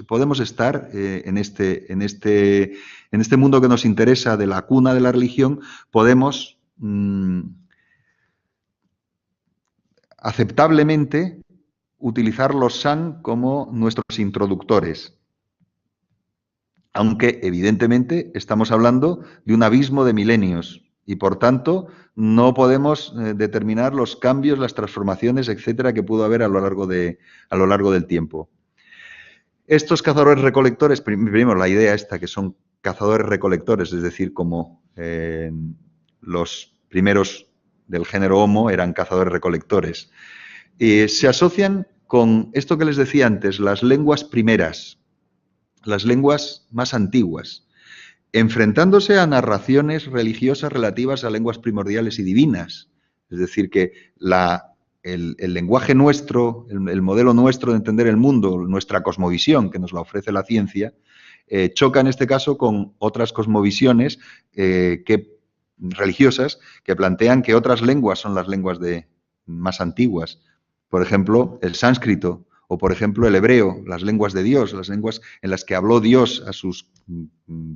podemos estar en este mundo que nos interesa de la cuna de la religión, podemos aceptablemente utilizar los san como nuestros introductores. Aunque, evidentemente, estamos hablando de un abismo de milenios y, por tanto, no podemos determinar los cambios, las transformaciones, etcétera, que pudo haber a lo largo del tiempo. Estos cazadores-recolectores, primero la idea esta, que son cazadores-recolectores, es decir, como los primeros del género Homo eran cazadores-recolectores, se asocian con esto que les decía antes, las lenguas primeras, las lenguas más antiguas, enfrentándose a narraciones religiosas relativas a lenguas primordiales y divinas. Es decir, que el lenguaje nuestro, el modelo nuestro de entender el mundo, nuestra cosmovisión que nos la ofrece la ciencia, choca en este caso con otras cosmovisiones religiosas que plantean que otras lenguas son las lenguas más antiguas. Por ejemplo, el sánscrito, o por ejemplo el hebreo, las lenguas de Dios, las lenguas en las que habló Dios a sus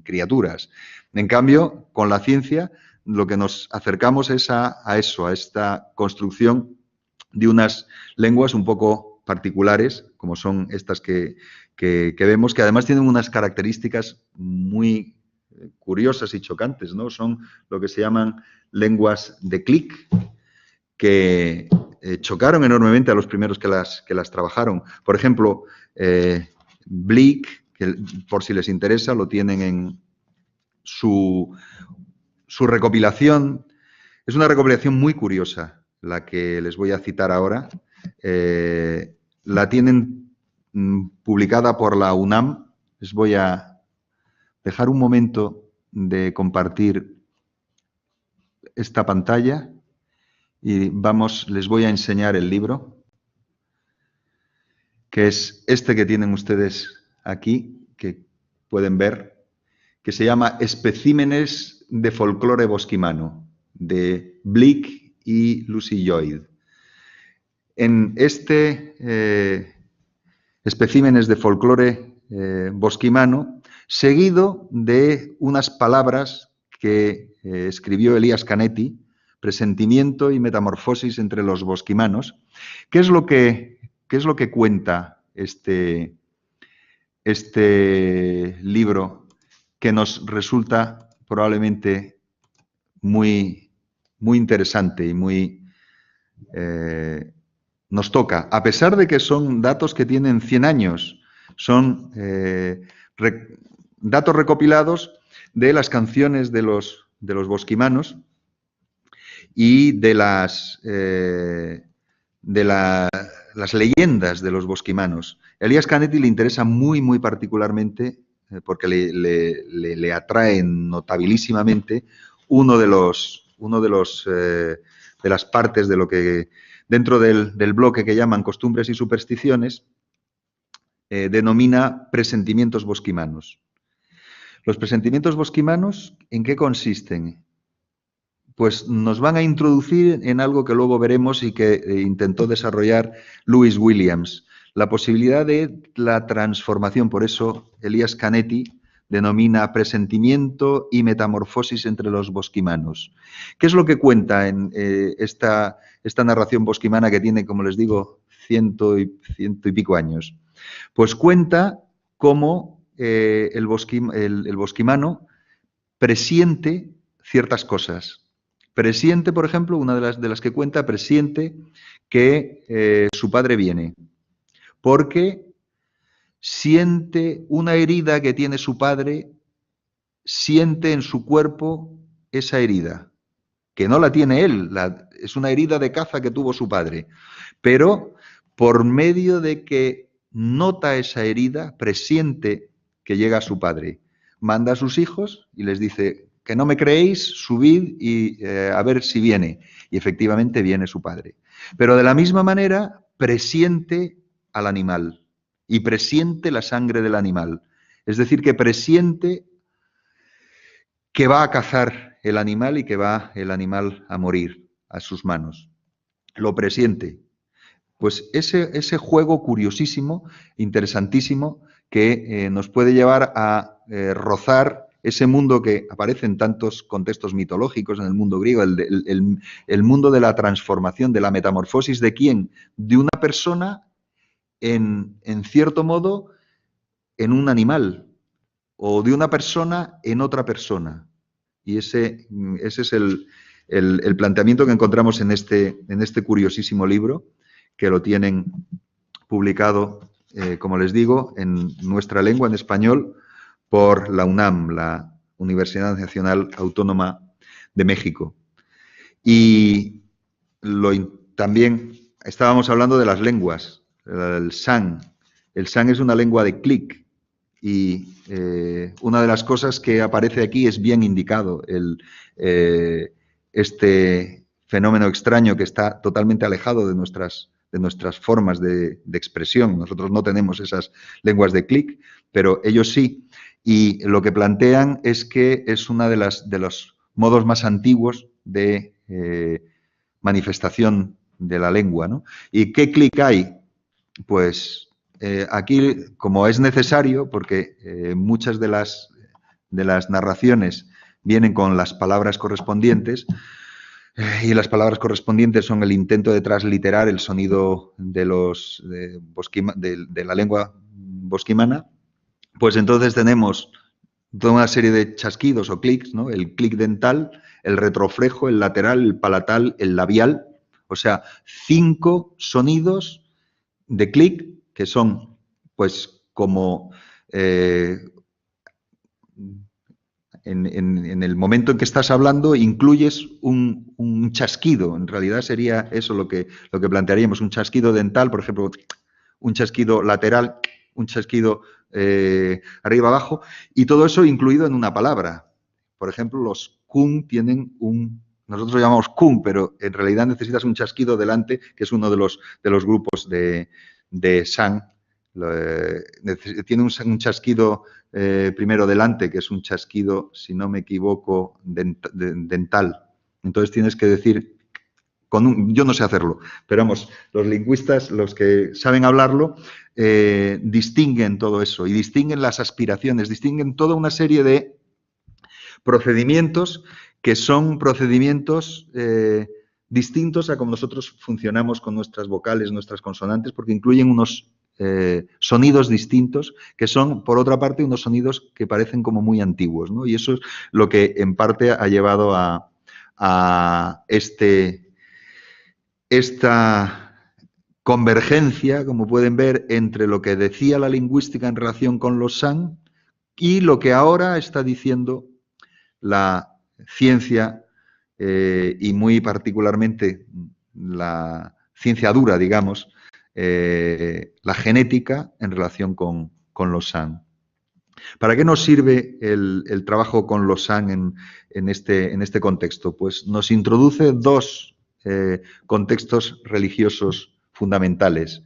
criaturas. En cambio, con la ciencia lo que nos acercamos es a eso, a esta construcción de unas lenguas un poco particulares, como son estas que vemos, que además tienen unas características muy curiosas y chocantes, ¿no? Son lo que se llaman lenguas de clic, que chocaron enormemente a los primeros que las trabajaron. Por ejemplo, Bleek, que por si les interesa, lo tienen en su recopilación. Es una recopilación muy curiosa, la que les voy a citar ahora. La tienen publicada por la UNAM. Les voy a dejar un momento de compartir esta pantalla. Y les voy a enseñar el libro, que es este que tienen ustedes aquí, que pueden ver, que se llama Especímenes de folclore bosquimano, de Bleek y Lucy Lloyd. En Especímenes de folclore bosquimano, seguido de unas palabras que escribió Elias Canetti, Presentimiento y metamorfosis entre los bosquimanos. ¿Qué es lo que cuenta este libro que nos resulta probablemente muy, muy interesante y nos toca? A pesar de que son datos que tienen 100 años, son datos recopilados de las canciones de los bosquimanos y de las leyendas de los bosquimanos. Elias Canetti le interesa muy, muy particularmente, porque le atrae notabilísimamente una de las partes de lo que dentro del bloque que llaman costumbres y supersticiones denomina presentimientos bosquimanos. Los presentimientos bosquimanos, ¿en qué consisten? Pues nos van a introducir en algo que luego veremos y que intentó desarrollar Lewis Williams, la posibilidad de la transformación. Por eso Elias Canetti denomina presentimiento y metamorfosis entre los bosquimanos. ¿Qué es lo que cuenta en esta narración bosquimana que tiene, como les digo, ciento y pico años? Pues cuenta cómo el bosquimano presiente ciertas cosas. Presiente, por ejemplo, una de las que cuenta, presiente que su padre viene, porque siente una herida que tiene su padre, siente en su cuerpo esa herida, que no la tiene él, es una herida de caza que tuvo su padre, pero por medio de que nota esa herida, presiente que llega a su padre, manda a sus hijos y les dice: que no me creéis, subid y a ver si viene. Y efectivamente viene su padre. Pero de la misma manera presiente al animal y presiente la sangre del animal. Es decir, que presiente que va a cazar el animal y que va el animal a morir a sus manos. Lo presiente. Pues ese juego curiosísimo, interesantísimo, que nos puede llevar a rozar ese mundo que aparece en tantos contextos mitológicos, en el mundo griego, el mundo de la transformación, de la metamorfosis de quién, de una persona en cierto modo en un animal o de una persona en otra persona. Y ese es el planteamiento que encontramos en este curiosísimo libro, que lo tienen publicado, como les digo, en nuestra lengua, en español, por la UNAM, la Universidad Nacional Autónoma de México. Y también estábamos hablando de las lenguas, el San. El San es una lengua de clic y una de las cosas que aparece aquí es bien indicado, este fenómeno extraño que está totalmente alejado de nuestras formas de expresión. Nosotros no tenemos esas lenguas de clic, pero ellos sí. Y lo que plantean es que es una de los modos más antiguos de manifestación de la lengua, ¿no? ¿Y qué clic hay? Pues aquí, como es necesario, porque muchas de las narraciones vienen con las palabras correspondientes, y las palabras correspondientes son el intento de transliterar el sonido de la lengua bosquimana, pues entonces tenemos toda una serie de chasquidos o clics, ¿no? El clic dental, el retroflejo, el lateral, el palatal, el labial, o sea, 5 sonidos de clic que son, pues, como en el momento en que estás hablando incluyes un chasquido. En realidad sería eso lo que plantearíamos, un chasquido dental, por ejemplo, un chasquido lateral, un chasquido arriba abajo, y todo eso incluido en una palabra. Por ejemplo, los kun tienen nosotros lo llamamos kun, pero en realidad necesitas un chasquido delante, que es uno de los grupos de San. Tiene un chasquido primero delante, que es un chasquido, si no me equivoco, dental. Entonces tienes que decir, yo no sé hacerlo, pero vamos, los lingüistas, los que saben hablarlo, distinguen todo eso y distinguen las aspiraciones, distinguen toda una serie de procedimientos que son procedimientos distintos a como nosotros funcionamos con nuestras vocales, nuestras consonantes, porque incluyen unos sonidos distintos que son, por otra parte, unos sonidos que parecen como muy antiguos, ¿no? Y eso es lo que en parte ha llevado a esta convergencia, como pueden ver, entre lo que decía la lingüística en relación con los San y lo que ahora está diciendo la ciencia y muy particularmente la ciencia dura, digamos, la genética en relación con los San. ¿Para qué nos sirve el trabajo con los San en este contexto? Pues nos introduce 2 contextos religiosos fundamentales.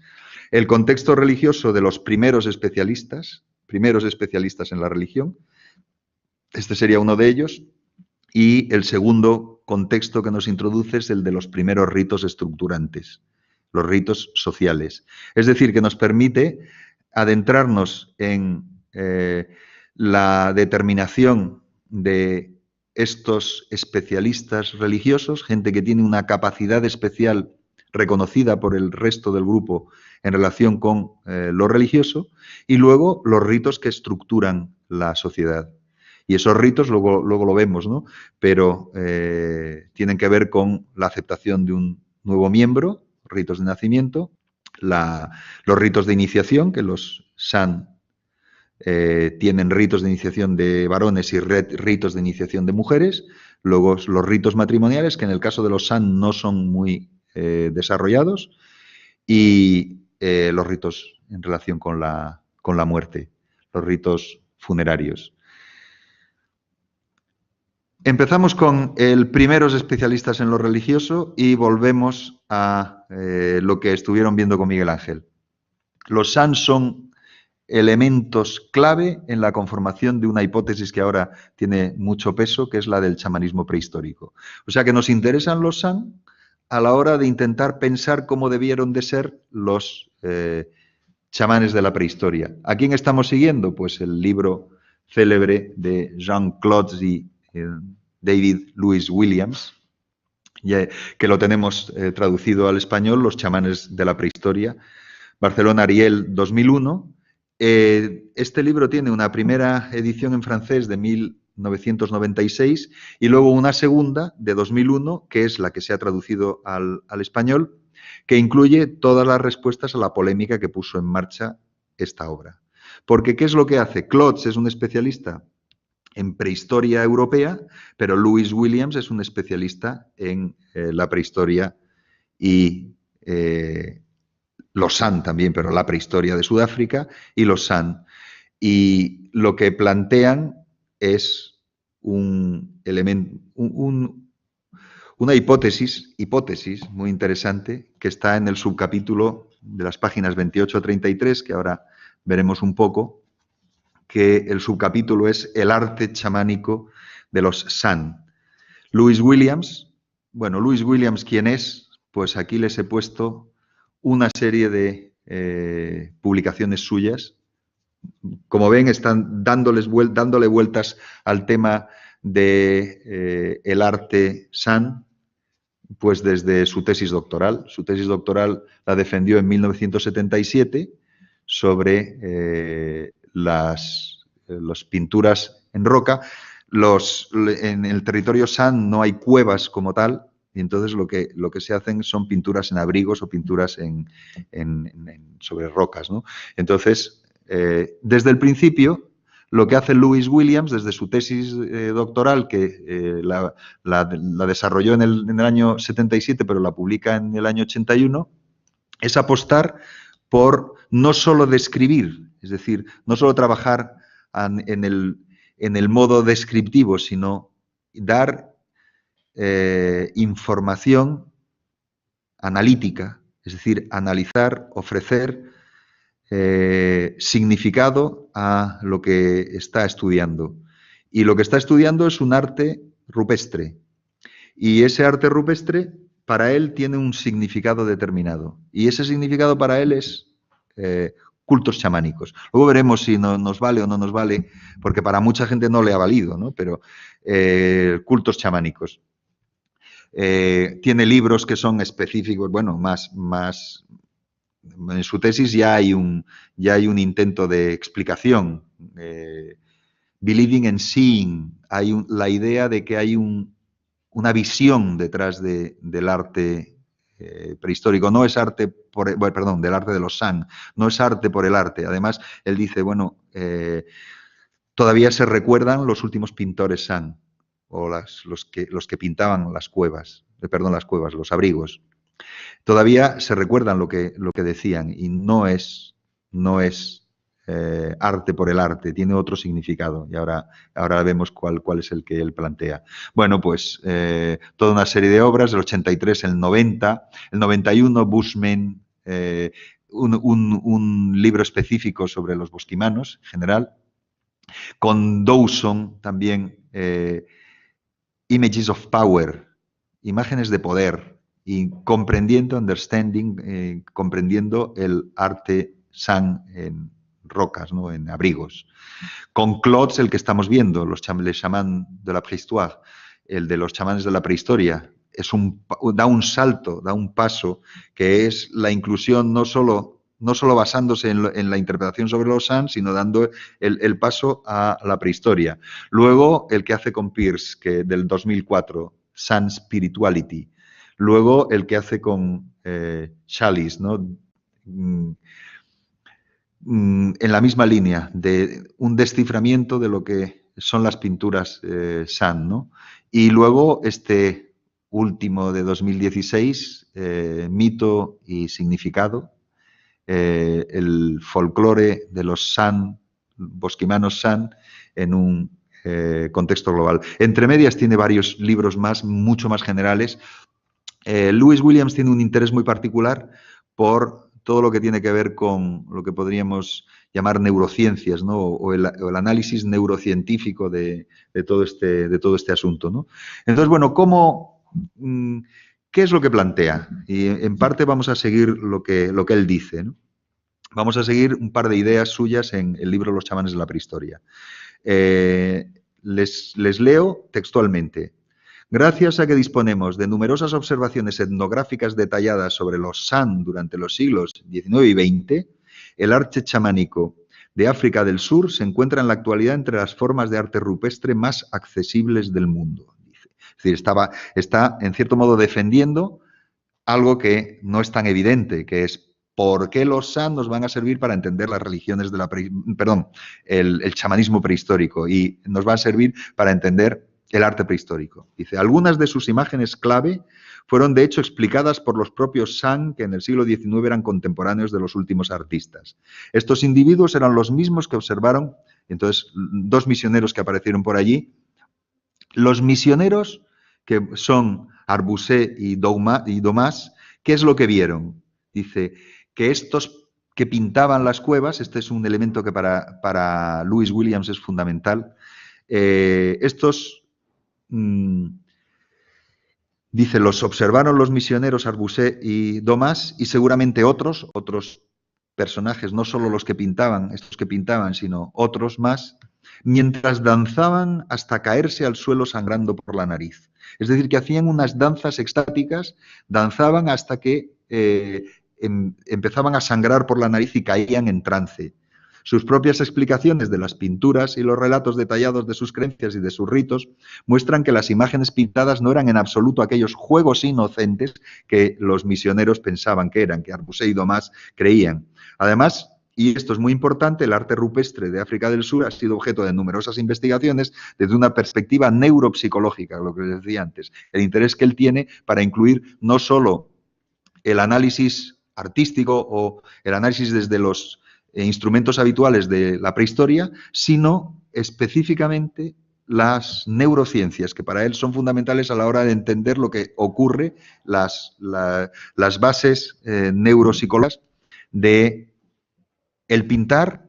El contexto religioso de los primeros especialistas en la religión. Este sería uno de ellos. Y el segundo contexto que nos introduce es el de los primeros ritos estructurantes, los ritos sociales. Es decir, que nos permite adentrarnos en la determinación de estos especialistas religiosos, gente que tiene una capacidad especial reconocida por el resto del grupo en relación con lo religioso, y luego los ritos que estructuran la sociedad. Y esos ritos luego lo vemos, ¿no? Pero tienen que ver con la aceptación de un nuevo miembro, ritos de nacimiento, los ritos de iniciación, que los San tienen ritos de iniciación de varones y ritos de iniciación de mujeres, luego los ritos matrimoniales, que en el caso de los San no son muy desarrollados, y los ritos en relación con la muerte, los ritos funerarios. Empezamos con el primeros especialistas en lo religioso y volvemos a lo que estuvieron viendo con Miguel Ángel. Los San son elementos clave en la conformación de una hipótesis que ahora tiene mucho peso, que es la del chamanismo prehistórico. O sea que nos interesan los San a la hora de intentar pensar cómo debieron de ser los chamanes de la prehistoria. ¿A quién estamos siguiendo? Pues el libro célebre de Jean-Claude y David Louis Williams, que lo tenemos traducido al español, Los chamanes de la prehistoria, Barcelona, Ariel, 2001. Este libro tiene una primera edición en francés de 1996 y luego una segunda de 2001, que es la que se ha traducido al español, que incluye todas las respuestas a la polémica que puso en marcha esta obra. Porque, ¿qué es lo que hace? Klotz es un especialista en prehistoria europea, pero Louis Williams es un especialista en la prehistoria y los San también, pero la prehistoria de Sudáfrica y los San. Y lo que plantean es un elemento, una hipótesis muy interesante que está en el subcapítulo de las páginas 28 a 33, que ahora veremos un poco, que el subcapítulo es el arte chamánico de los San. Louis Williams, bueno, Louis Williams, ¿quién es? Pues aquí les he puesto una serie de publicaciones suyas. Como ven, están dándole vueltas al tema de el arte San, pues desde su tesis doctoral. Su tesis doctoral la defendió en 1977 sobre las pinturas en roca. En el territorio San no hay cuevas como tal, y entonces lo que se hacen son pinturas en abrigos o pinturas sobre rocas, ¿no? Entonces, desde el principio, lo que hace Louis Williams, desde su tesis doctoral, que la desarrolló en el año 77, pero la publica en el año 81, es apostar por no solo describir, es decir, no solo trabajar en el modo descriptivo, sino dar información analítica, es decir, analizar, ofrecer significado a lo que está estudiando. Y lo que está estudiando es un arte rupestre. Y ese arte rupestre, para él, tiene un significado determinado. Y ese significado para él es cultos chamánicos. Luego veremos si nos vale o no nos vale, porque para mucha gente no le ha valido, ¿no? Pero cultos chamánicos. Tiene libros que son específicos, bueno, más en su tesis ya hay un intento de explicación. Believing and seeing, hay la idea de que hay una visión detrás del arte prehistórico. No es arte del arte de los San, no es arte por el arte. Además, él dice, bueno, todavía se recuerdan los últimos pintores San, o los que pintaban las cuevas, los abrigos. Todavía se recuerdan lo que decían y no es arte por el arte, tiene otro significado y ahora vemos cuál es el que él plantea. Bueno, pues toda una serie de obras, el 83, el 90, el 91, Bushman, un libro específico sobre los bosquimanos en general, con Dawson también, Images of Power, imágenes de poder, y comprendiendo el arte San en rocas, ¿no? En abrigos. Con Klotz, el que estamos viendo, les chamans de la préhistoire, el de los chamanes de la prehistoria, da un salto, da un paso, que es la inclusión no solo basándose en la interpretación sobre los San, sino dando el paso a la prehistoria. Luego, el que hace con Peirce, del 2004, San Spirituality. Luego, el que hace con Chalice, ¿no? En la misma línea, de un desciframiento de lo que son las pinturas San, ¿no? Y luego, este último de 2016, Mito y Significado, el folclore de los San, bosquimanos San, en un contexto global. Entre medias tiene varios libros más, mucho más generales. Louis Williams tiene un interés muy particular por todo lo que tiene que ver con lo que podríamos llamar neurociencias, ¿no? o el análisis neurocientífico de todo este asunto, ¿no? Entonces, bueno, ¿qué es lo que plantea? Y en parte vamos a seguir lo que él dice, ¿no? Vamos a seguir un par de ideas suyas en el libro Los chamanes de la prehistoria. Les leo textualmente. Gracias a que disponemos de numerosas observaciones etnográficas detalladas sobre los San durante los siglos XIX y XX, el arte chamánico de África del Sur se encuentra en la actualidad entre las formas de arte rupestre más accesibles del mundo. Dice. Es decir, está en cierto modo defendiendo algo que no es tan evidente, que es por qué los San nos van a servir para entender las religiones de la el chamanismo prehistórico, y nos va a servir para entender el arte prehistórico. Dice, algunas de sus imágenes clave fueron de hecho explicadas por los propios San, que en el siglo XIX eran contemporáneos de los últimos artistas. Estos individuos eran los mismos que observaron, entonces, dos misioneros que aparecieron por allí. Los misioneros, que son Arbuset y Domas, ¿qué es lo que vieron? Dice que estos que pintaban las cuevas, este es un elemento que para Lewis Williams es fundamental, dice, los observaron los misioneros Arbuset y Domas y seguramente otros personajes, no solo los que pintaban, estos que pintaban, sino otros más, mientras danzaban hasta caerse al suelo sangrando por la nariz. Es decir, que hacían unas danzas extáticas, danzaban hasta que empezaban a sangrar por la nariz y caían en trance. Sus propias explicaciones de las pinturas y los relatos detallados de sus creencias y de sus ritos muestran que las imágenes pintadas no eran en absoluto aquellos juegos inocentes que los misioneros pensaban que eran, que Arbuset y Domas creían. Además, y esto es muy importante, el arte rupestre de África del Sur ha sido objeto de numerosas investigaciones desde una perspectiva neuropsicológica, lo que les decía antes. El interés que él tiene para incluir no solo el análisis artístico o el análisis desde los instrumentos habituales de la prehistoria, sino específicamente las neurociencias, que para él son fundamentales a la hora de entender lo que ocurre, las bases neuropsicológicas de el pintar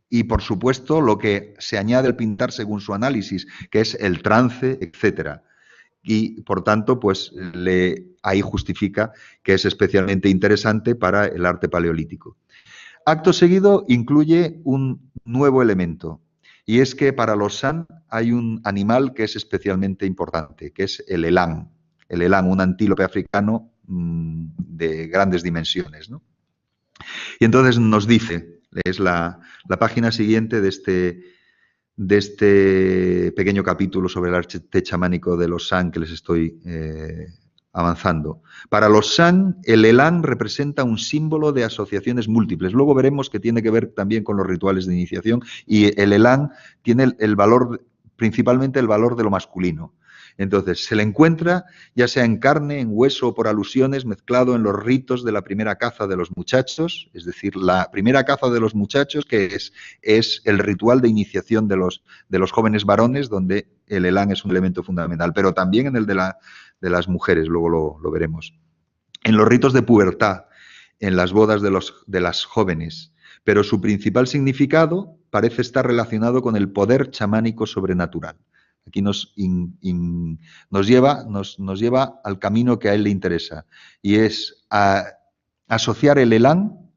y, por supuesto, lo que se añade al pintar según su análisis, que es el trance, etcétera. Y, por tanto, pues ahí justifica que es especialmente interesante para el arte paleolítico. Acto seguido incluye un nuevo elemento, y es que para los San hay un animal que es especialmente importante, que es el elan. El elan, un antílope africano de grandes dimensiones, ¿no? Y entonces nos dice, es la página siguiente de este pequeño capítulo sobre el arte chamánico de los San que les estoy avanzando. Para los San, el elan representa un símbolo de asociaciones múltiples. Luego veremos que tiene que ver también con los rituales de iniciación, y el elan tiene el valor, principalmente el valor de lo masculino. Entonces, se le encuentra, ya sea en carne, en hueso o por alusiones, mezclado en los ritos de la primera caza de los muchachos, es decir, la primera caza de los muchachos, que es el ritual de iniciación de los jóvenes varones, donde el elan es un elemento fundamental, pero también en el de las mujeres, luego lo veremos. En los ritos de pubertad, en las bodas de las jóvenes, pero su principal significado parece estar relacionado con el poder chamánico sobrenatural. Aquí nos lleva al camino que a él le interesa, y es a asociar el elan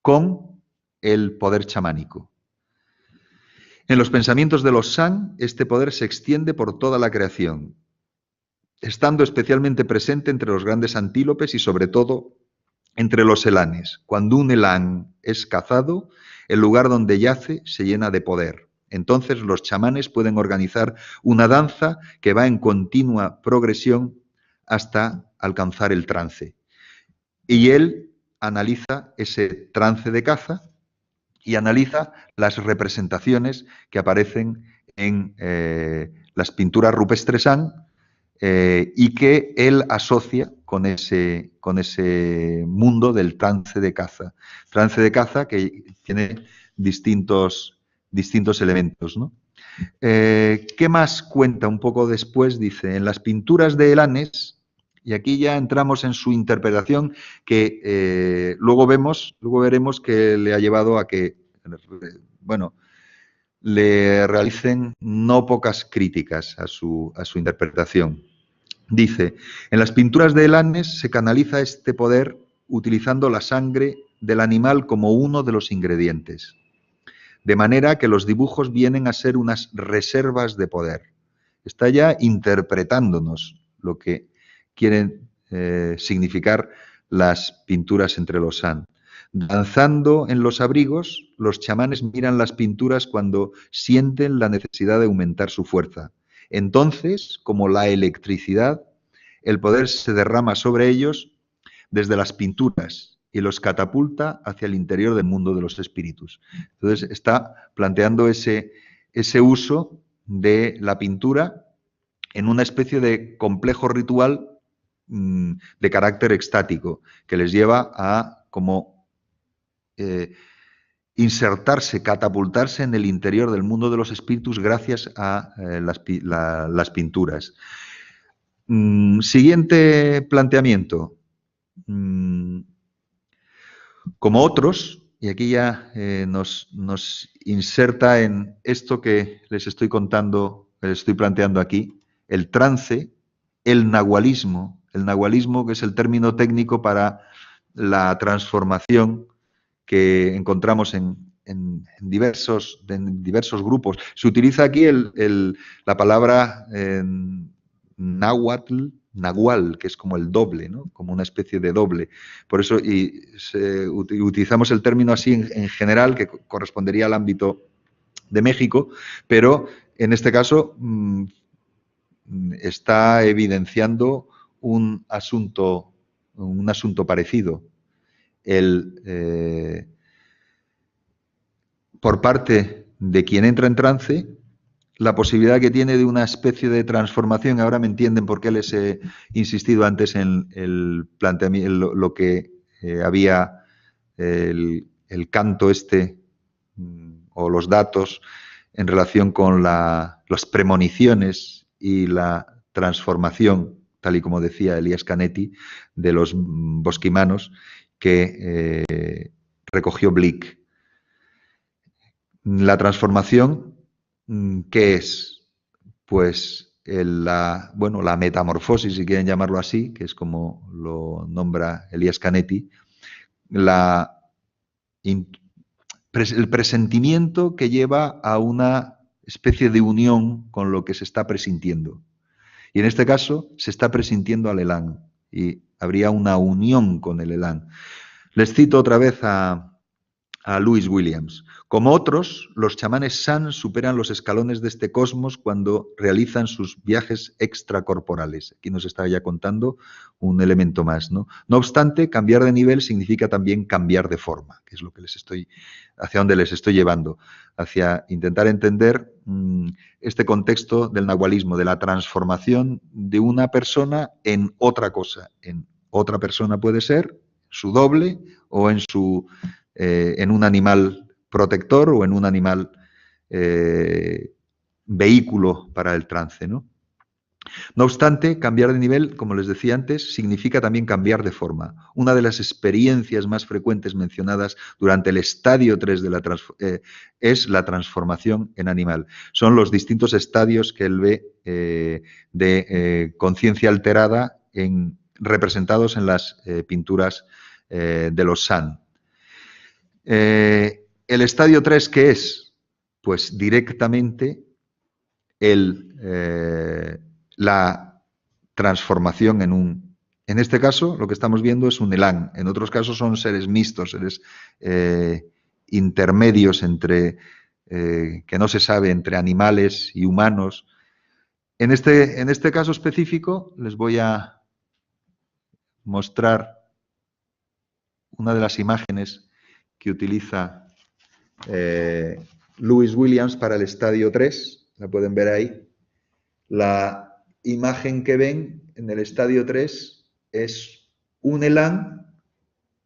con el poder chamánico. En los pensamientos de los San, este poder se extiende por toda la creación, estando especialmente presente entre los grandes antílopes y sobre todo entre los elanes. Cuando un elán es cazado, el lugar donde yace se llena de poder. Entonces los chamanes pueden organizar una danza que va en continua progresión hasta alcanzar el trance. Y él analiza ese trance de caza y analiza las representaciones que aparecen en las pinturas rupestres San, y que él asocia con ese mundo del trance de caza. Trance de caza que tiene distintos elementos, ¿no? ¿Qué más cuenta un poco después? Dice, en las pinturas de Elanes, y aquí ya entramos en su interpretación, que luego veremos que le ha llevado a que, bueno, le realicen no pocas críticas a su interpretación. Dice, en las pinturas de Elanes se canaliza este poder utilizando la sangre del animal como uno de los ingredientes. De manera que los dibujos vienen a ser unas reservas de poder. Está ya interpretándonos lo que quieren significar las pinturas entre los San. Danzando en los abrigos, los chamanes miran las pinturas cuando sienten la necesidad de aumentar su fuerza. Entonces, como la electricidad, el poder se derrama sobre ellos desde las pinturas y los catapulta hacia el interior del mundo de los espíritus. Entonces, está planteando ese uso de la pintura en una especie de complejo ritual de carácter extático, que les lleva a como insertarse, catapultarse en el interior del mundo de los espíritus gracias a las pinturas. Siguiente planteamiento. Como otros, y aquí ya nos inserta en esto que les estoy contando, que les estoy planteando aquí, el trance, el nahualismo que es el término técnico para la transformación que encontramos en diversos grupos. Se utiliza aquí la palabra nahual, que es como el doble, ¿no? Como una especie de doble. Por eso utilizamos el término así en general, que correspondería al ámbito de México, pero en este caso está evidenciando un asunto parecido. Por parte de quien entra en trance, la posibilidad que tiene de una especie de transformación. Ahora me entienden por qué les he insistido antes en el planteamiento, lo que había el canto o los datos en relación con las premoniciones y la transformación, tal y como decía Elías Canetti, de los bosquimanos que recogió Blick. La transformación, ¿qué es? Pues la metamorfosis, si quieren llamarlo así, que es como lo nombra Elías Canetti, el presentimiento que lleva a una especie de unión con lo que se está presintiendo. Y en este caso se está presintiendo al Elán y habría una unión con el Elán. Les cito otra vez a Lewis Williams. Como otros, los chamanes San superan los escalones de este cosmos cuando realizan sus viajes extracorporales. Aquí nos está ya contando un elemento más, ¿no? No obstante, cambiar de nivel significa también cambiar de forma, que es lo que hacia donde les estoy llevando, hacia intentar entender este contexto del nahualismo, de la transformación de una persona en otra cosa. En otra persona puede ser su doble o en un animal protector o en un animal vehículo para el trance, ¿no? No obstante, cambiar de nivel, como les decía antes, significa también cambiar de forma. Una de las experiencias más frecuentes mencionadas durante el estadio 3 es la transformación en animal. Son los distintos estadios que él ve de conciencia alterada representados en las pinturas de los San. El estadio 3, ¿qué es? Pues directamente la transformación en este caso, lo que estamos viendo es un Elán. En otros casos son seres mixtos, seres intermedios que no se sabe, entre animales y humanos. En este caso específico les voy a mostrar una de las imágenes que utiliza Lewis Williams para el estadio 3, la pueden ver ahí. La imagen que ven en el estadio 3 es un Elán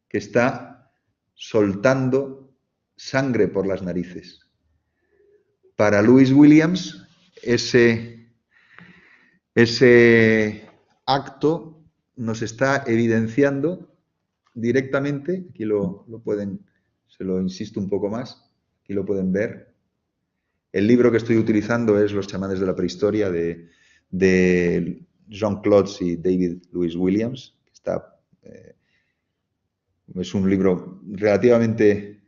que está soltando sangre por las narices. Para Lewis Williams, ese acto nos está evidenciando directamente, aquí lo pueden, se lo insisto un poco más, aquí lo pueden ver. El libro que estoy utilizando es Los chamanes de la prehistoria de John Klotz y David Lewis Williams, que está Es un libro relativamente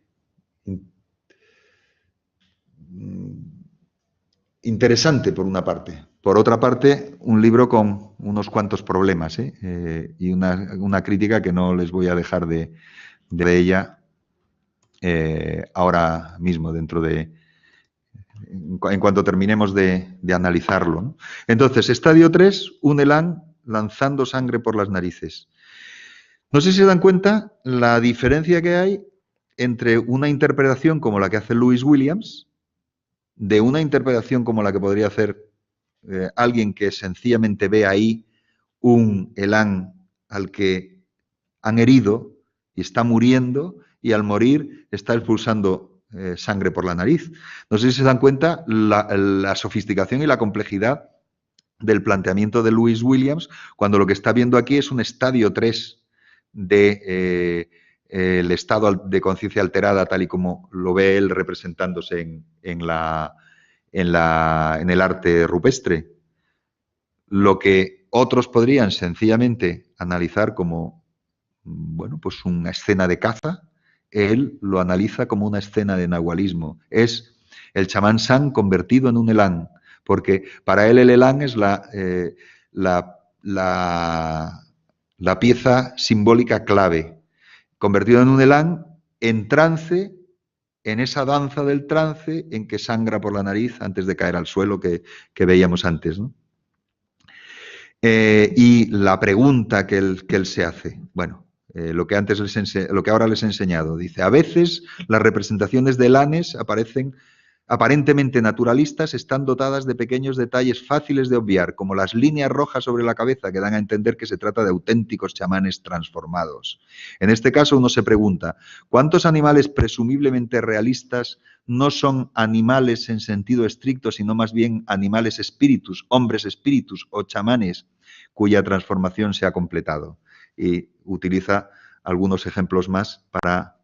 interesante por una parte. Por otra parte, un libro con unos cuantos problemas, y una crítica que no les voy a dejar de ella ahora mismo, en cuanto terminemos de analizarlo, ¿no? Entonces, estadio 3, un Elan lanzando sangre por las narices. No sé si se dan cuenta la diferencia que hay entre una interpretación como la que hace Lewis Williams, de una interpretación como la que podría hacer alguien que sencillamente ve ahí un Elan al que han herido y está muriendo, y al morir está expulsando sangre por la nariz. No sé si se dan cuenta la sofisticación y la complejidad del planteamiento de Lewis Williams, cuando lo que está viendo aquí es un estadio 3 de el estado de conciencia alterada, tal y como lo ve él representándose en el arte rupestre. Lo que otros podrían sencillamente analizar como, bueno, pues una escena de caza, él lo analiza como una escena de nahualismo. Es el chamán San convertido en un elán, porque para él el elán es la, la pieza simbólica clave. Convertido en un elán, en trance, en esa danza del trance en que sangra por la nariz antes de caer al suelo que veíamos antes, ¿no? Y la pregunta que él se hace, bueno, lo que ahora les he enseñado, dice, a veces las representaciones de Lanes aparecen aparentemente naturalistas, están dotadas de pequeños detalles fáciles de obviar, como las líneas rojas sobre la cabeza que dan a entender que se trata de auténticos chamanes transformados. En este caso uno se pregunta, ¿cuántos animales presumiblemente realistas no son animales en sentido estricto, sino más bien animales espíritus, hombres espíritus o chamanes cuya transformación se ha completado? Y utiliza algunos ejemplos más para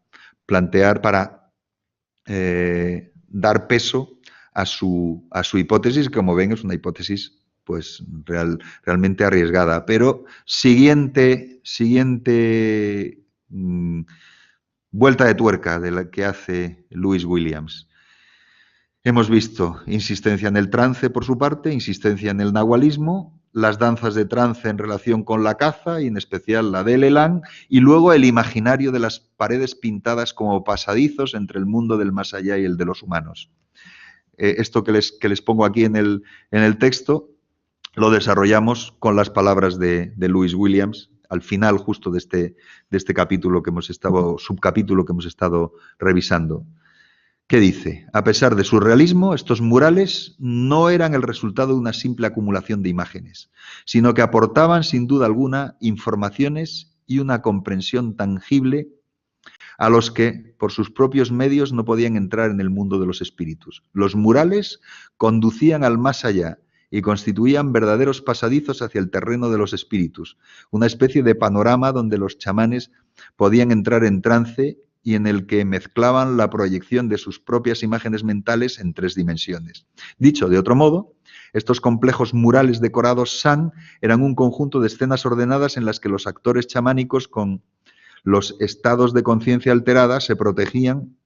plantear, para dar peso a su hipótesis, que como ven es una hipótesis pues realmente arriesgada. Pero siguiente vuelta de tuerca de la que hace Lewis Williams. Hemos visto insistencia en el trance por su parte, insistencia en el nahualismo, las danzas de trance en relación con la caza y en especial la del elán, y luego el imaginario de las paredes pintadas como pasadizos entre el mundo del más allá y el de los humanos. Esto que les pongo aquí en el texto lo desarrollamos con las palabras de Lewis Williams al final justo de este capítulo que hemos estado, subcapítulo que hemos estado revisando. ¿Qué dice? A pesar de su realismo, estos murales no eran el resultado de una simple acumulación de imágenes, sino que aportaban sin duda alguna informaciones y una comprensión tangible a los que por sus propios medios no podían entrar en el mundo de los espíritus. Los murales conducían al más allá y constituían verdaderos pasadizos hacia el terreno de los espíritus, una especie de panorama donde los chamanes podían entrar en trance y en el que mezclaban la proyección de sus propias imágenes mentales en 3 dimensiones. Dicho de otro modo, estos complejos murales decorados San eran un conjunto de escenas ordenadas en las que los actores chamánicos con los estados de conciencia alterada se protegían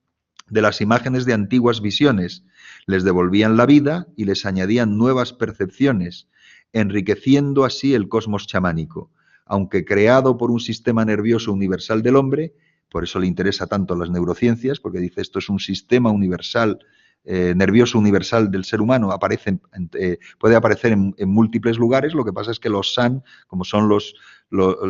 de las imágenes de antiguas visiones, les devolvían la vida y les añadían nuevas percepciones, enriqueciendo así el cosmos chamánico. Aunque creado por un sistema nervioso universal del hombre, por eso le interesa tanto las neurociencias, porque dice esto es un sistema universal, nervioso universal del ser humano, puede aparecer en múltiples lugares, lo que pasa es que los San, como son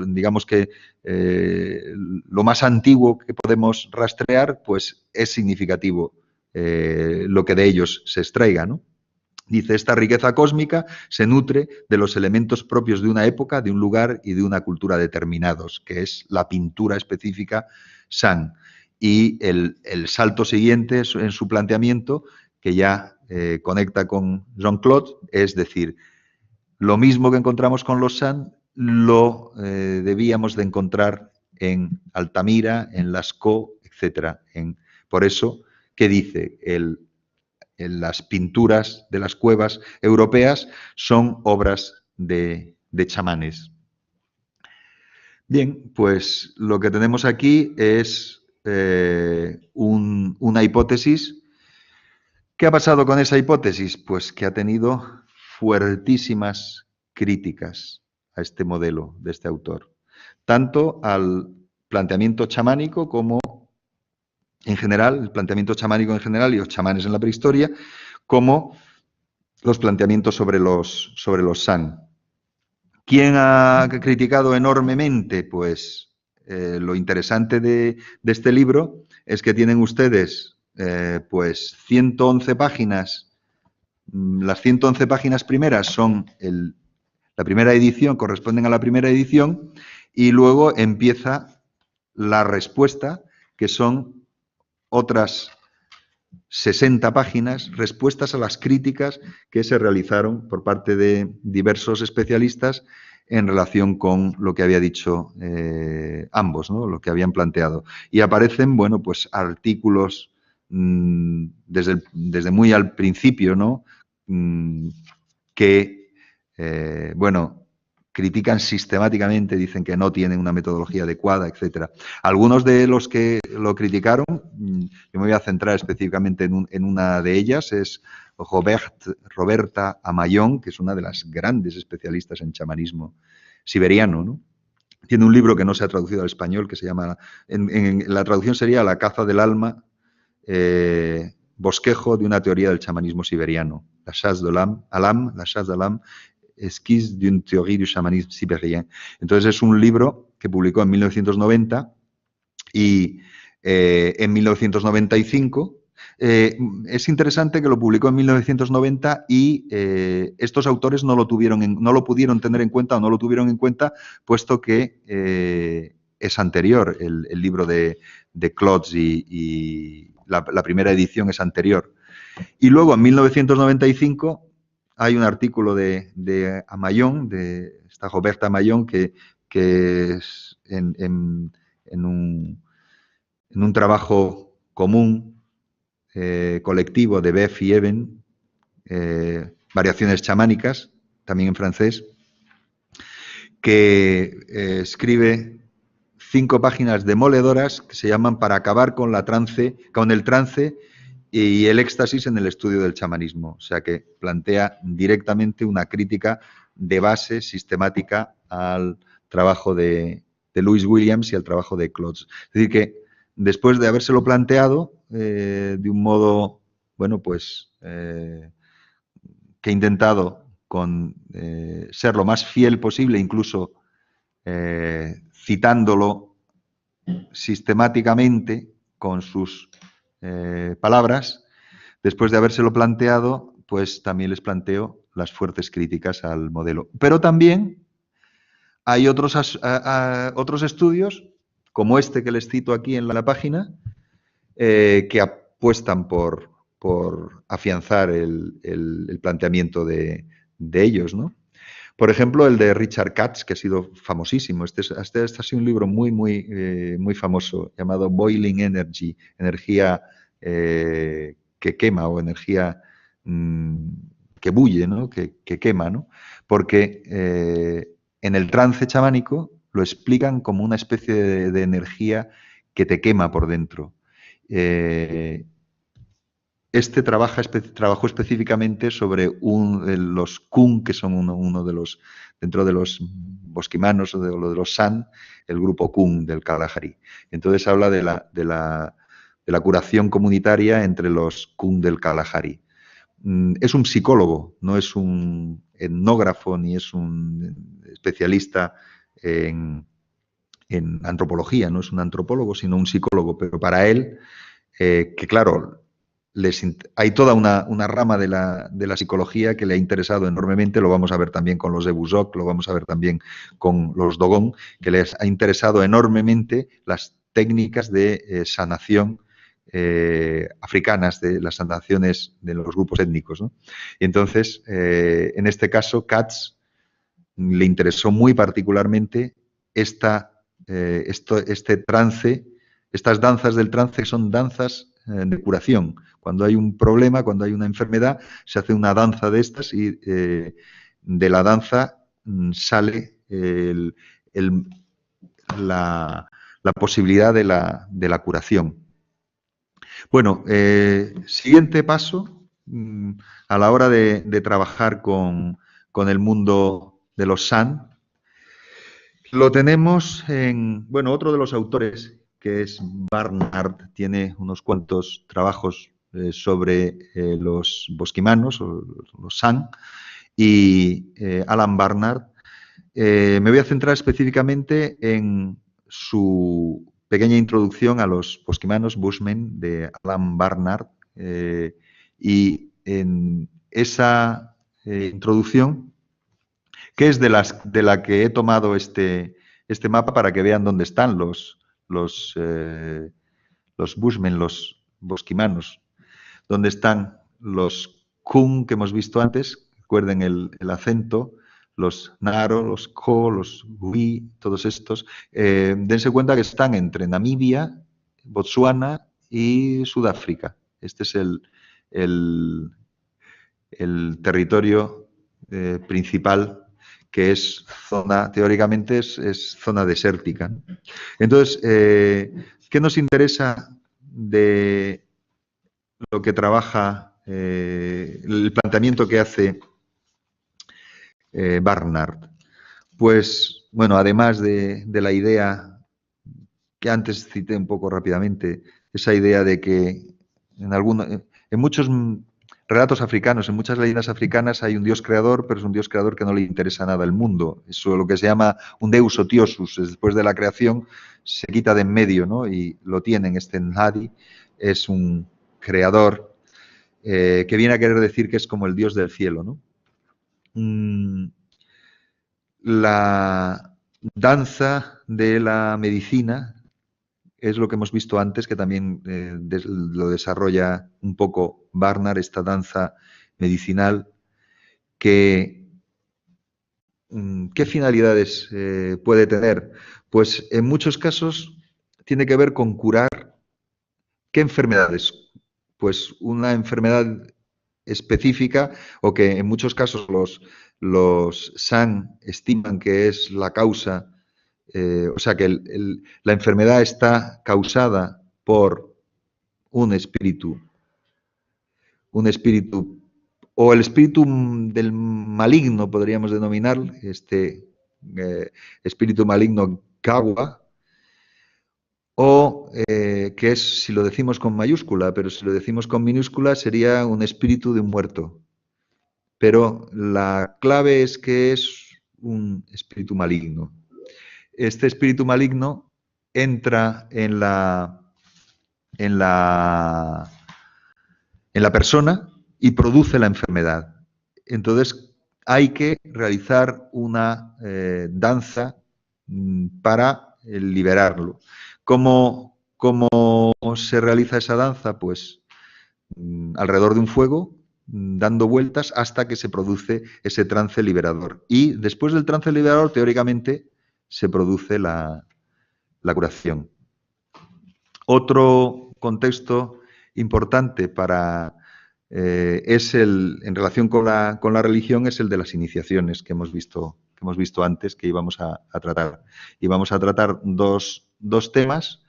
digamos que lo más antiguo que podemos rastrear, pues es significativo lo que de ellos se extraiga, ¿no? Dice, esta riqueza cósmica se nutre de los elementos propios de una época, de un lugar y de una cultura determinados, que es la pintura específica San. Y el salto siguiente en su planteamiento, que ya conecta con Jean-Claude, es decir, lo mismo que encontramos con los San, lo debíamos de encontrar en Altamira, en Lascaux, etc. Por eso, ¿qué dice? En las pinturas de las cuevas europeas son obras de chamanes. Bien, pues lo que tenemos aquí es una hipótesis. ¿Qué ha pasado con esa hipótesis? Pues que ha tenido fuertísimas críticas a este modelo de este autor, tanto al planteamiento chamánico como en general, el planteamiento chamánico en general y los chamanes en la prehistoria, como los planteamientos sobre los San. ¿Quién ha criticado enormemente? Pues lo interesante de este libro es que tienen ustedes pues 111 páginas. Las 111 páginas primeras son la primera edición, corresponden a la primera edición, y luego empieza la respuesta, que son otras 60 páginas, respuestas a las críticas que se realizaron por parte de diversos especialistas en relación con lo que había dicho ambos, ¿no? Lo que habían planteado. Y aparecen, bueno, pues artículos desde muy al principio, ¿no? Que, bueno, critican sistemáticamente, dicen que no tienen una metodología adecuada, etcétera. Algunos de los que lo criticaron, yo me voy a centrar específicamente en una de ellas, es Roberta Amayón, que es una de las grandes especialistas en chamanismo siberiano, ¿no? Tiene un libro que no se ha traducido al español, que se llama, en la traducción sería La caza del alma, bosquejo de una teoría del chamanismo siberiano, La chasse de l'âme, Esquisse d'une théorie du chamanisme sibérien. Entonces es un libro que publicó en 1990 y en 1995 es interesante que lo publicó en 1990 y estos autores no lo pudieron tener en cuenta o no lo tuvieron en cuenta, puesto que es anterior, el libro de Klotz y la primera edición es anterior. Y luego en 1995 hay un artículo de Amayón, de esta Roberta Amayón, que es en un trabajo común, colectivo de Beff y Eben, variaciones chamánicas, también en francés, que escribe 5 páginas demoledoras que se llaman Para acabar con el trance y el éxtasis en el estudio del chamanismo. O sea que plantea directamente una crítica de base sistemática al trabajo de Louis Williams y al trabajo de Klotz. Es decir, que después de habérselo planteado de un modo, bueno, pues que he intentado con ser lo más fiel posible, incluso citándolo sistemáticamente con sus palabras, después de habérselo planteado, pues también les planteo las fuertes críticas al modelo. Pero también hay otros estudios, como este que les cito aquí en la página, que apuestan por afianzar el planteamiento de ellos, ¿no? Por ejemplo, el de Richard Katz, que ha sido famosísimo. Este ha sido un libro muy famoso, llamado Boiling Energy, energía que quema o energía que bulle, ¿no? que quema, ¿no? Porque en el trance chamánico lo explican como una especie de energía que te quema por dentro. Este trabajó específicamente sobre los Kun, que son uno de los, dentro de los bosquimanos o de los San, el grupo Kun del Kalahari. Entonces habla de la curación comunitaria entre los Kun del Kalahari. Es un psicólogo, no es un etnógrafo ni es un especialista en antropología, no es un antropólogo, sino un psicólogo, pero para él, que claro, hay toda una rama de la psicología que le ha interesado enormemente, lo vamos a ver también con los Ebusok, lo vamos a ver también con los Dogon, que les ha interesado enormemente las técnicas de sanación africanas, de las sanaciones de los grupos étnicos, ¿no? Y entonces, en este caso, Katz le interesó muy particularmente este trance, estas danzas del trance, que son danzas de curación. Cuando hay un problema, cuando hay una enfermedad, se hace una danza de estas y de la danza sale la posibilidad de la curación. Bueno, siguiente paso a la hora de trabajar con el mundo de los San, lo tenemos en, bueno, otro de los autores, que es Barnard, tiene unos cuantos trabajos sobre los bosquimanos, o los San, y Alan Barnard. Me voy a centrar específicamente en su pequeña introducción a los bosquimanos, Bushmen, de Alan Barnard, y en esa introducción, que es de la que he tomado este mapa para que vean dónde están los Bushmen, los bosquimanos, dónde están los Kun que hemos visto antes, recuerden el acento, los Naro, los Ko, los Wi, todos estos. Dense cuenta que están entre Namibia, Botsuana y Sudáfrica. Este es el territorio principal, que es zona, teóricamente es zona desértica. Entonces, ¿qué nos interesa de lo que trabaja, el planteamiento que hace Barnard? Pues, bueno, además de la idea que antes cité un poco rápidamente, esa idea de que en muchos relatos africanos, en muchas leyendas africanas hay un dios creador, pero es un dios creador que no le interesa nada el mundo. Eso es lo que se llama un deus otiosus. Después de la creación se quita de en medio, ¿no? Y lo tienen. Este Nhadi es un creador que viene a querer decir que es como el dios del cielo, ¿no? La danza de la medicina es lo que hemos visto antes, que también lo desarrolla un poco Barnard, esta danza medicinal, que ¿qué finalidades puede tener? Pues en muchos casos tiene que ver con curar. ¿Qué enfermedades? Pues una enfermedad específica, o que en muchos casos los San estiman que es la causa, o sea que la enfermedad está causada por un espíritu, o el espíritu del maligno, podríamos denominar, este espíritu maligno Gawa, o que es, si lo decimos con mayúscula, pero si lo decimos con minúscula, sería un espíritu de un muerto. Pero la clave es que es un espíritu maligno. Este espíritu maligno entra en la persona y produce la enfermedad. Entonces hay que realizar una danza para liberarlo. ¿Cómo se realiza esa danza? Pues alrededor de un fuego, dando vueltas hasta que se produce ese trance liberador. Y después del trance liberador, teóricamente, se produce la curación. Otro contexto importante en relación con la religión, es el de las iniciaciones que hemos visto antes, que íbamos a tratar. Y vamos a tratar dos temas.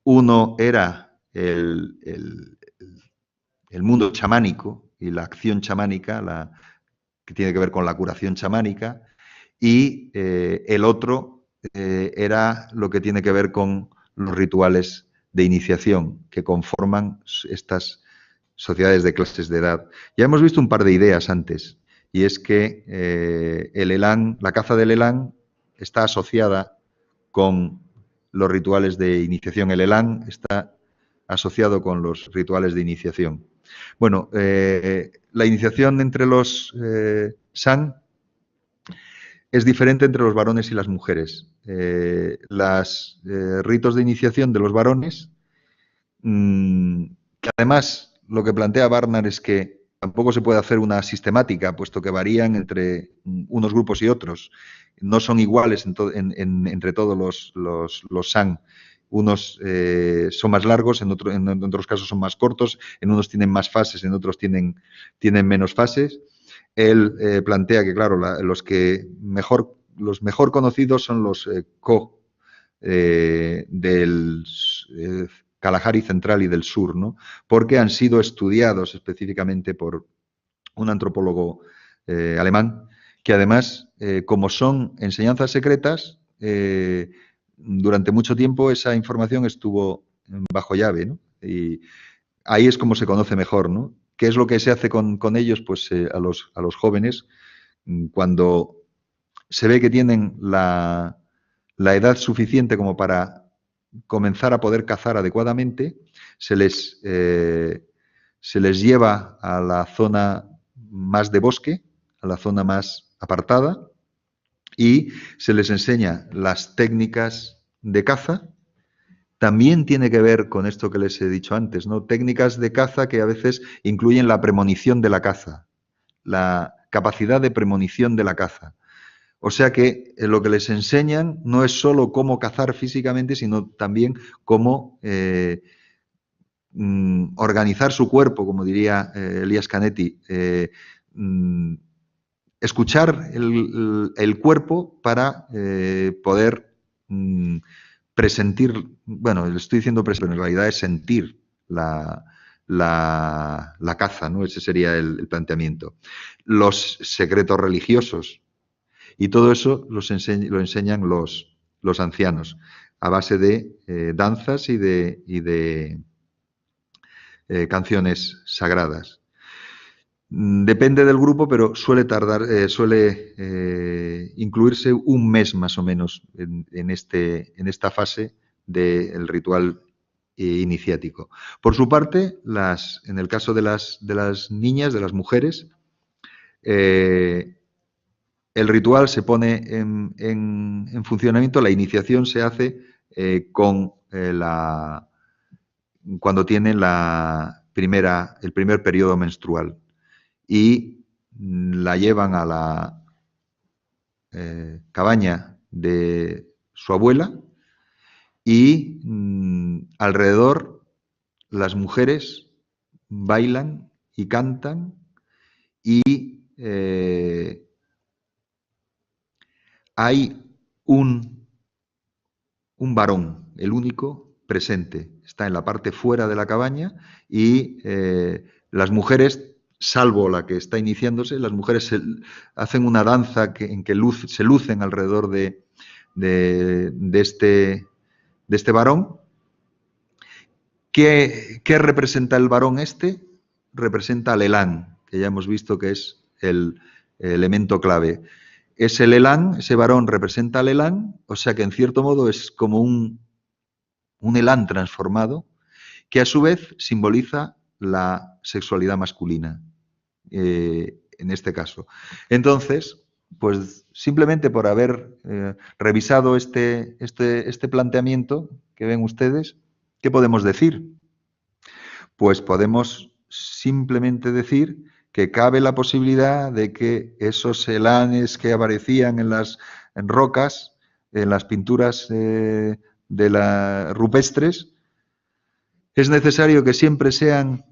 Uno era el mundo chamánico y la acción chamánica, que tiene que ver con la curación chamánica, y el otro era lo que tiene que ver con los rituales de iniciación que conforman estas sociedades de clases de edad. Ya hemos visto un par de ideas antes, y es que el Elan, la caza del Elan, está asociada con los rituales de iniciación. El Elan está asociado con los rituales de iniciación. Bueno, la iniciación entre los San es diferente entre los varones y las mujeres. Los ritos de iniciación de los varones, que además lo que plantea Barnard es que tampoco se puede hacer una sistemática, puesto que varían entre unos grupos y otros. No son iguales entre todos los San. Unos son más largos, en otros casos son más cortos, en unos tienen más fases, en otros tienen menos fases. Él plantea que, claro, los mejor conocidos son los Ko, del Kalahari central y del sur, ¿no? Porque han sido estudiados específicamente por un antropólogo alemán, que además, como son enseñanzas secretas, durante mucho tiempo esa información estuvo bajo llave, ¿no? Y ahí es como se conoce mejor, ¿no? ¿Qué es lo que se hace con ellos? Pues a los jóvenes, cuando se ve que tienen la edad suficiente como para comenzar a poder cazar adecuadamente, se les lleva a la zona más de bosque, a la zona más apartada, y se les enseña las técnicas de caza. También tiene que ver con esto que les he dicho antes, ¿no? Técnicas de caza que a veces incluyen la premonición de la caza, la capacidad de premonición de la caza. O sea que lo que les enseñan no es solo cómo cazar físicamente, sino también cómo organizar su cuerpo, como diría Elías Canetti, escuchar el cuerpo para poder presentir, bueno, le estoy diciendo presentir, pero en realidad es sentir la caza, ¿no? Ese sería el planteamiento. Los secretos religiosos. Y todo eso lo enseñan los ancianos a base de danzas y de canciones sagradas. Depende del grupo, pero suele incluirse un mes más o menos en esta fase del ritual iniciático. Por su parte, en el caso de las niñas, de las mujeres, el ritual se pone en funcionamiento, la iniciación se hace cuando tienen el primer periodo menstrual y la llevan a la cabaña de su abuela y alrededor las mujeres bailan y cantan y hay un varón, el único presente, está en la parte fuera de la cabaña y las mujeres, salvo la que está iniciándose, las mujeres hacen una danza en que se lucen alrededor de este varón. ¿Qué representa el varón este? Representa al elán, que ya hemos visto que es el elemento clave. Es el elán, ese varón representa al elán, o sea que en cierto modo es como un elán transformado, que a su vez simboliza la sexualidad masculina, en este caso. Entonces, pues simplemente por haber revisado este planteamiento que ven ustedes, ¿qué podemos decir? Pues podemos simplemente decir que cabe la posibilidad de que esos elanes que aparecían en rocas, en las pinturas rupestres, es necesario que siempre sean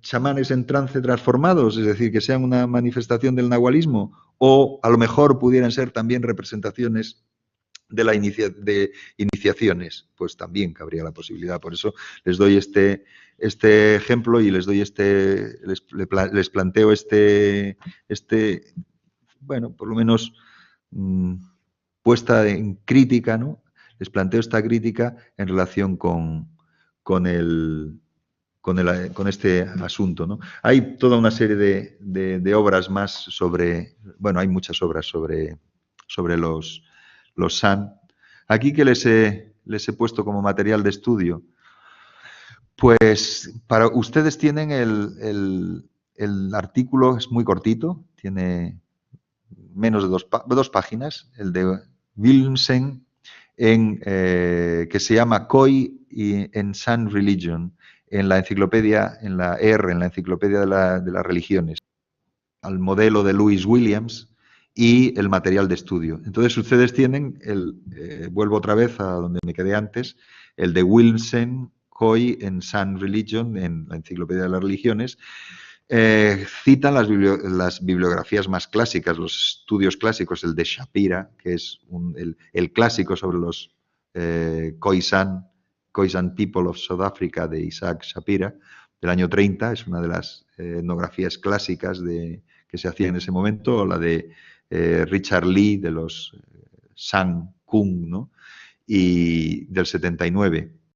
chamanes en trance transformados, es decir, que sean una manifestación del nahualismo, o a lo mejor pudieran ser también representaciones de iniciaciones, pues también cabría la posibilidad. Por eso les doy este ejemplo y les doy les planteo bueno, por lo menos puesta en crítica, ¿no? Les planteo esta crítica en relación con este asunto, ¿no? Hay toda una serie de obras más sobre, bueno, hay muchas obras sobre los San. Aquí que les he puesto como material de estudio, pues para ustedes tienen el artículo, es muy cortito, tiene menos de dos páginas, el de Willemsen, que se llama Khoi en San Religion, en la enciclopedia, en la enciclopedia de las religiones, al modelo de Louis Williams y el material de estudio. Entonces ustedes tienen, vuelvo otra vez a donde me quedé antes, el de Wilson, Khoi en San Religion, en la enciclopedia de las religiones, citan las bibliografías más clásicas, los estudios clásicos, el de Shapira, que es el clásico sobre Khoisan People of South Africa, de Isaac Shapira, del año 30, es una de las etnografías clásicas que se hacía en ese momento, o la de Richard Lee, de los San Kung, ¿no? Y del 79.